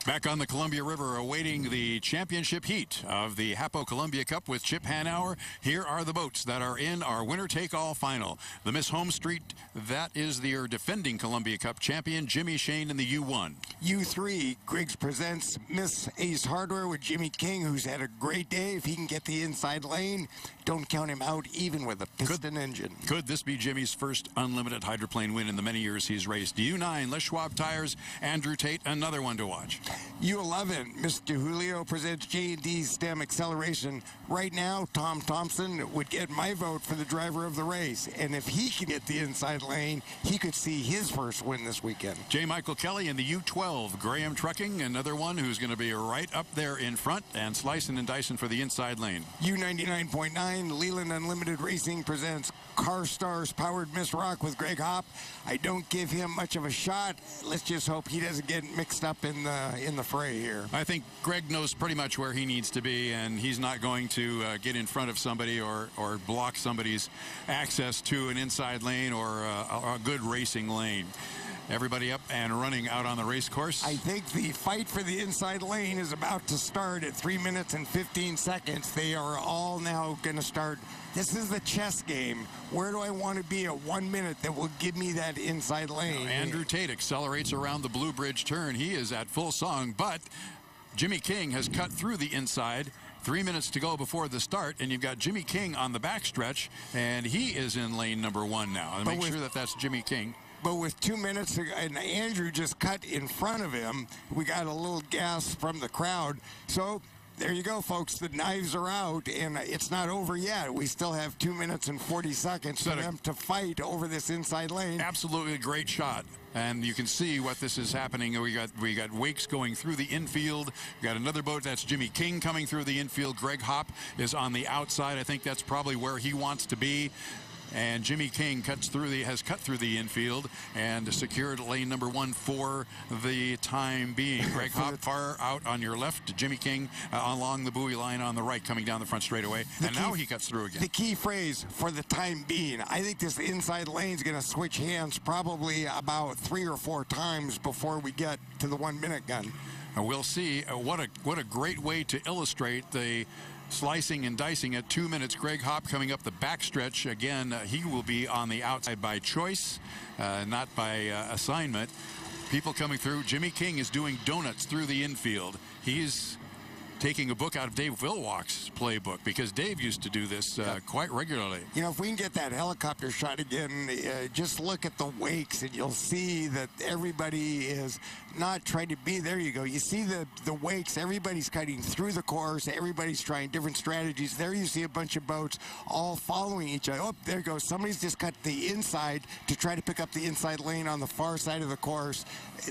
Back on the Columbia River, awaiting the championship heat of the Hapo Columbia Cup with Chip Hanauer. Here are the boats that are in our winner-take-all final. The Miss Home Street, that is their defending Columbia Cup champion, Jimmy Shane in the U1. U3, Griggs presents Miss Ace Hardware with Jimmy King, who's had a great day. If he can get the inside lane, don't count him out even with a piston engine. Could this be Jimmy's first unlimited hydroplane win in the many years he's raced? U9, Les Schwab Tires, Andrew Tate, another one to watch. U11, Mr. Julio presents J&D STEM Acceleration. Right now, Tom Thompson would get my vote for the driver of the race. And if he can get the inside lane, he could see his first win this weekend. J. Michael Kelly in the U12, Graham Trucking, another one who's going to be right up there in front, and slicing and dicing for the inside lane. U99.9, Leland Unlimited Racing presents Car Stars Powered Miss Rock with Greg Hopp. I don't give him much of a shot. Let's just hope he doesn't get mixed up in the fray here. I think Greg knows pretty much where he needs to be, and he's not going to get in front of somebody or block somebody's access to an inside lane or a good racing lane. Everybody up and running out on the race course. I think the fight for the inside lane is about to start at 3 minutes and 15 seconds. They are all now going to start. This is the chess game. Where do I want to be at 1 minute that will give me that inside lane? Andrew Tate accelerates around the Blue Bridge turn. He is at full song, but Jimmy King has cut through the inside. 3 minutes to go before the start, and you've got Jimmy King on the backstretch, and he is in lane number 1 now. And make sure that that's Jimmy King. But with 2 minutes, and Andrew just cut in front of him, we got a little gas from the crowd. So there you go, folks. The knives are out, and it's not over yet. We still have 2 minutes and 40 seconds for them to fight over this inside lane. Absolutely a great shot. And you can see what this is happening. We got Wakes going through the infield. We got another boat. That's Jimmy King coming through the infield. Greg Hopp is on the outside. I think that's probably where he wants to be. And Jimmy King has cut through the infield and secured lane number 1 for the time being. Greg Hopp far out on your left. Jimmy King along the buoy line on the right, coming down the front straightaway. And now he cuts through again. The key phrase, for the time being. I think this inside lane is going to switch hands probably about 3 or 4 times before we get to the 1 minute gun. We'll see. What a great way to illustrate the slicing and dicing at 2 minutes. Greg Hopp coming up the backstretch. Again, he will be on the outside by choice, not by assignment. People coming through. Jimmy King is doing donuts through the infield. He's taking a book out of Dave Wilwack's playbook, because Dave used to do this quite regularly. You know, if we can get that helicopter shot again, just look at the wakes and you'll see that everybody is not trying to be, there you go. You see the wakes, everybody's cutting through the course, everybody's trying different strategies. There you see a bunch of boats all following each other. Oh, there goes. Somebody's just cut the inside to try to pick up the inside lane on the far side of the course.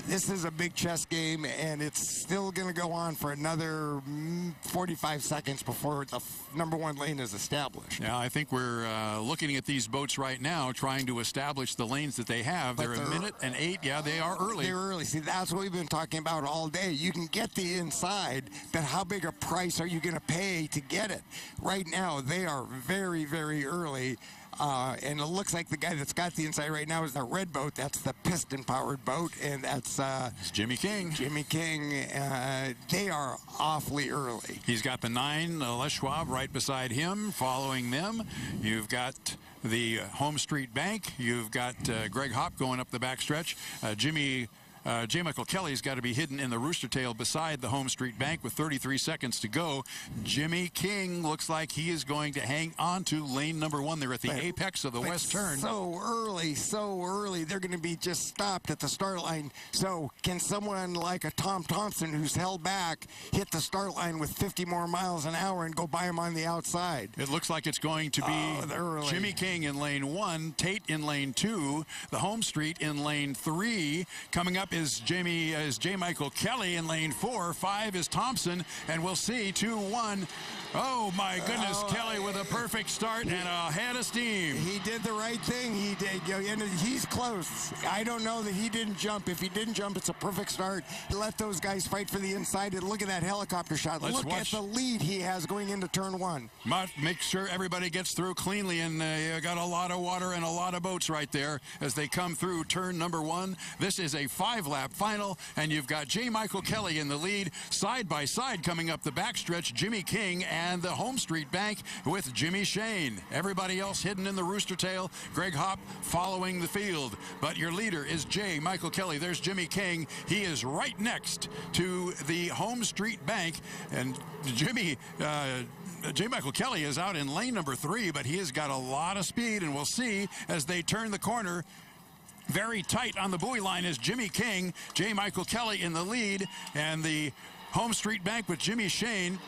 This is a big chess game, and it's still going to go on for another 45 seconds before the number 1 lane is established. Yeah, I think we're looking at these boats right now, trying to establish the lanes that they have. They're a minute and 8. Yeah, they are early. They're early. See, that's what we've been talking about all day. You can get the inside, but how big a price are you going to pay to get it? Right now, they are very, very early. And it looks like the guy that's got the inside right now is the red boat. That's the piston-powered boat, and that's it's Jimmy King. Jimmy King. They are awfully early. He's got the 9, Les Schwab, right beside him, following them. You've got the Home Street Bank. You've got Greg Hopp going up the backstretch. J. Michael Kelly's got to be hidden in the rooster tail beside the Home Street Bank with 33 seconds to go. Jimmy King looks like he is going to hang on to lane number 1. They're at the apex of the west turn. So early. They're going to be just stopped at the start line. So can someone like a Tom Thompson, who's held back, hit the start line with 50 more miles an hour and go by him on the outside? It looks like it's going to be Jimmy King in lane 1, Tate in lane 2, the Home Street in lane 3. Coming up is J. Michael Kelly in lane 4. 5 is Thompson, and we'll see 2-1. Oh my goodness, Kelly with a perfect start and a head of steam. He did the right thing. He did. He's close. I don't know that he didn't jump. If he didn't jump, it's a perfect start. Let those guys fight for the inside, and look at that helicopter shot. Look at the lead he has going into turn 1. Make sure everybody gets through cleanly, and you got a lot of water and a lot of boats right there as they come through turn number 1. This is a 5 5-lap final, and you've got J. Michael Kelly in the lead. Side by side coming up the backstretch, Jimmy King and the Home Street Bank with Jimmy Shane. Everybody else hidden in the rooster tail. Greg Hopp following the field. But your leader is J. Michael Kelly. There's Jimmy King. He is right next to the Home Street Bank. And J. Michael Kelly is out in lane number 3, but he has got a lot of speed, and we'll see as they turn the corner. Very tight on the buoy line is Jimmy King. J. Michael Kelly in the lead, and the Home Street Bank with Jimmy Shane.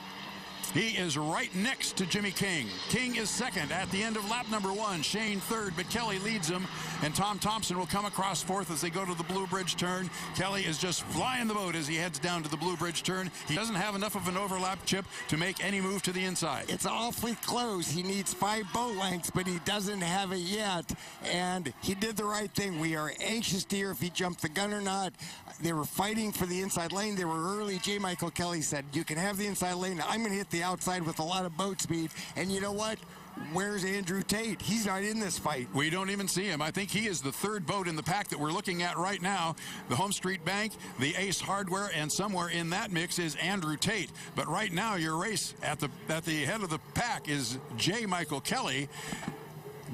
He is right next to Jimmy King. King is second at the end of lap number 1. Shane third, but Kelly leads him. And Tom Thompson will come across fourth as they go to the Blue Bridge turn. Kelly is just flying the boat as he heads down to the Blue Bridge turn. He doesn't have enough of an overlap, Chip, to make any move to the inside. It's awfully close. He needs 5 boat lengths, but he doesn't have it yet. And he did the right thing. We are anxious to hear if he jumped the gun or not. They were fighting for the inside lane. They were early. J. Michael Kelly said, you can have the inside lane. I'm going to hit the outside with a lot of boat speed. And you know what? Where's Andrew Tate? He's not in this fight. We don't even see him. I think he is the third boat in the pack that we're looking at right now. The Home Street Bank, the Ace Hardware, and somewhere in that mix is Andrew Tate. But right now, your race at the head of the pack is J. Michael Kelly,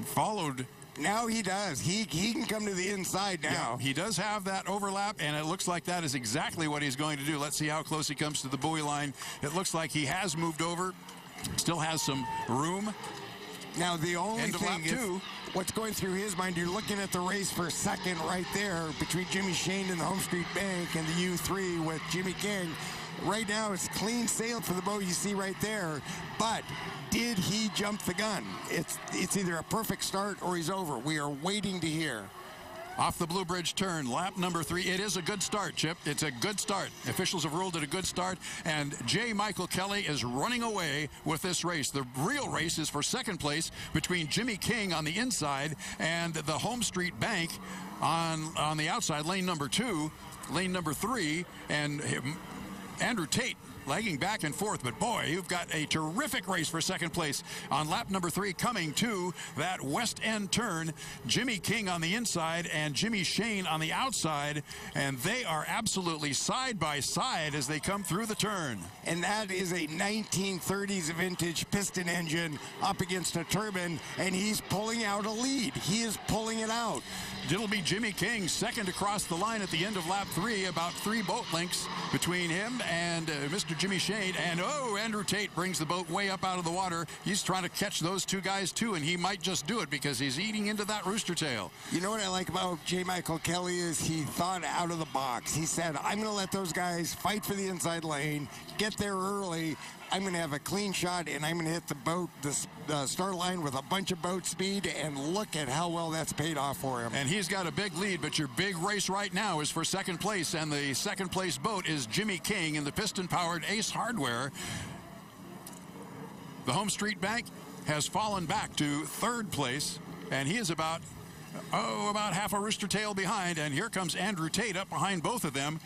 followed. Now he does. He can come to the inside now. Yeah, he does have that overlap, and it looks like that is exactly what he's going to do. Let's see how close he comes to the buoy line. It looks like he has moved over. Still has some room. Now, the only thing is what's going through his mind, you're looking at the race for second right there between Jimmy Shane and the Home Street Bank and the U3 with Jimmy King. Right now, it's clean sail for the boat you see right there. But did he jump the gun? It's either a perfect start or he's over. We are waiting to hear. Off the Blue Bridge turn, lap number 3. It is a good start, Chip. It's a good start. Officials have ruled it a good start, and J. Michael Kelly is running away with this race. The real race is for second place between Jimmy King on the inside and the Home Street Bank on the outside, lane number 2, lane number 3, and Andrew Tate lagging back and forth. But boy, you've got a terrific race for second place on lap number 3 coming to that west end turn. Jimmy King on the inside and Jimmy Shane on the outside, and they are absolutely side by side as they come through the turn. And that is a 1930s vintage piston engine up against a turbine, and he's pulling out a lead. He is pulling it out. It'll be Jimmy King second across the line at the end of lap 3, about 3 boat lengths between him and Mr. Jimmy Shane. And Andrew Tate brings the boat way up out of the water. He's trying to catch those two guys too, and he might just do it because he's eating into that rooster tail. You know what I like about J. Michael Kelly is he thought out of the box. He said, I'm going to let those guys fight for the inside lane, get there early. I'm going to have a clean shot, and I'm going to hit the boat, the start line with a bunch of boat speed, and look at how well that's paid off for him. And he's got a big lead, but your big race right now is for second place, and the second place boat is Jimmy King in the piston-powered Ace Hardware. The Home Street Bank has fallen back to third place, and he is about half a rooster tail behind, and here comes Andrew Tate up behind both of them.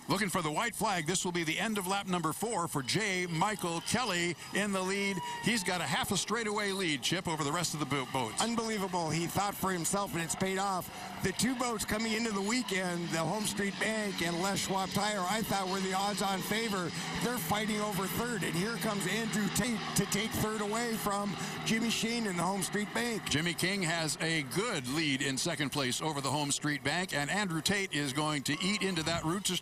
Looking for the white flag. This will be the end of lap number 4 for J. Michael Kelly in the lead. He's got a half a straightaway lead, Chip, over the rest of the boats. Unbelievable. He thought for himself, and it's paid off. The 2 boats coming into the weekend, the Home Street Bank and Les Schwab Tire, I thought were the odds-on favor. They're fighting over third, and here comes Andrew Tate to take third away from Jimmy Shane in the Home Street Bank. Jimmy King has a good lead in second place over the Home Street Bank, and Andrew Tate is going to eat into that rooster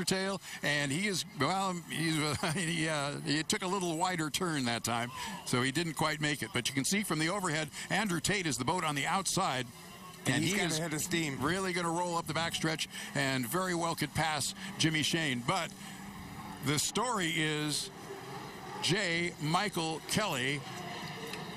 tail, and he is, well, he took a little wider turn that time, so he didn't quite make it. But you can see from the overhead, Andrew Tate is the boat on the outside. And he is ahead of steam. Really going to roll up the backstretch and very well could pass Jimmy Shane. But the story is J. Michael Kelly,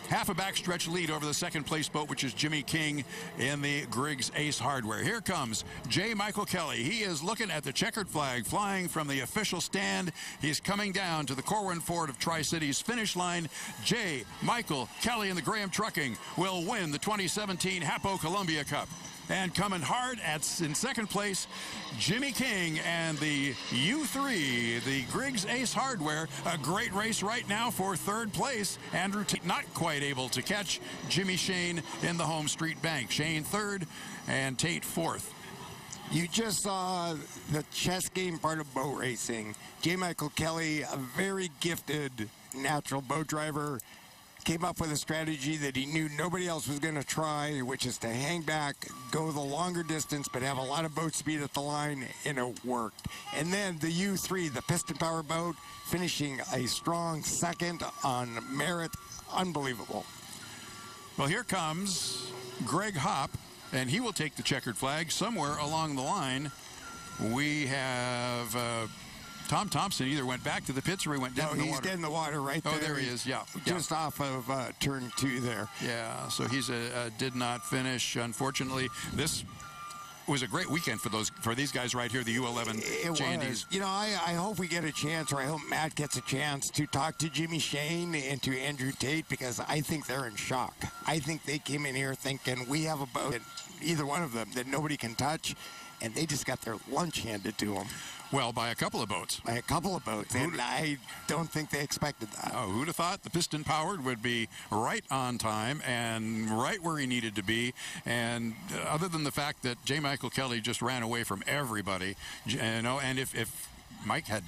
half a backstretch lead over the second place boat, which is Jimmy King in the Griggs Ace Hardware. Here comes J. Michael Kelly. He is looking at the checkered flag flying from the official stand. He's coming down to the Corwin Ford of Tri-Cities finish line. J. Michael Kelly and the Graham Trucking will win the 2017 Hapo Columbia Cup. And coming hard in second place, Jimmy King and the U3, the Griggs Ace Hardware. A great race right now for third place. Andrew Tate not quite able to catch Jimmy Shane in the Home Street Bank. Shane third and Tate fourth. You just saw the chess game part of boat racing. J. Michael Kelly, a very gifted natural boat driver, came up with a strategy that he knew nobody else was going to try, which is to hang back, go the longer distance, but have a lot of boat speed at the line, and it worked. And then the U3, the piston power boat, finishing a strong second on merit. Unbelievable. Well, here comes Greg Hopp, and he will take the checkered flag. Somewhere along the line, we have Tom Thompson either went back to the pits or he went down in the water. He's dead in the water right there. Oh, there he is, yeah. Just off of turn 2 there. Yeah, so he's did not finish, unfortunately. This was a great weekend for these guys right here, the U11 J&Ds. You know, I hope we get a chance, or I hope Matt gets a chance to talk to Jimmy Shane and to Andrew Tate, because I think they're in shock. I think they came in here thinking we have a boat, either one of them, that nobody can touch, and they just got their lunch handed to them. Well, by a couple of boats. By a couple of boats, and I don't think they expected that. Oh, who'd have thought the piston powered would be right on time and right where he needed to be? And other than the fact that J. Michael Kelly just ran away from everybody, you know, and if Mike had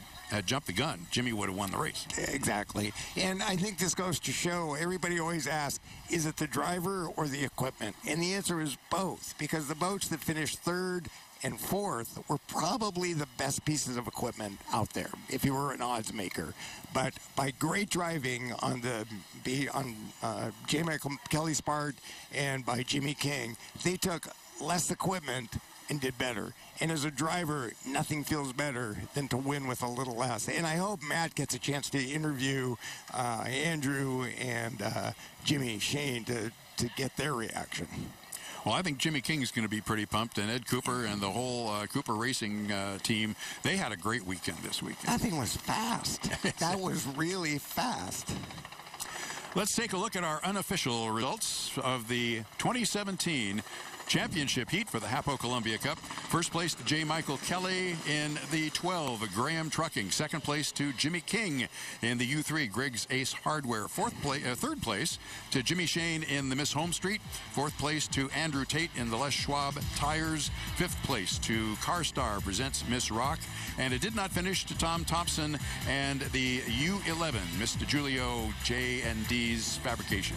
jumped the gun, Jimmy would have won the race. Exactly. And I think this goes to show, everybody always asks, is it the driver or the equipment? And the answer is both, because the boats that finished third and fourth were probably the best pieces of equipment out there if you were an odds maker. But by great driving on J. Michael Kelly's part and by Jimmy King, they took less equipment and did better. And as a driver, nothing feels better than to win with a little less. And I hope Matt gets a chance to interview Andrew and Jimmy Shane to get their reaction. Well, I think Jimmy King is going to be pretty pumped, and Ed Cooper and the whole Cooper Racing team, they had a great weekend this weekend. That thing was fast. That was really fast. Let's take a look at our unofficial results of the 2017 championship heat for the Hapo Columbia Cup. First place to J. Michael Kelly in the 12, Graham Trucking. Second place to Jimmy King in the U3, Greg's Ace Hardware. Third place to Jimmy Shane in the Miss Home Street. Fourth place to Andrew Tate in the Les Schwab Tires. Fifth place to CarStar presents Miss Rock. And it did not finish to Tom Thompson and the U11, Mr. Julio J&D's Fabrication.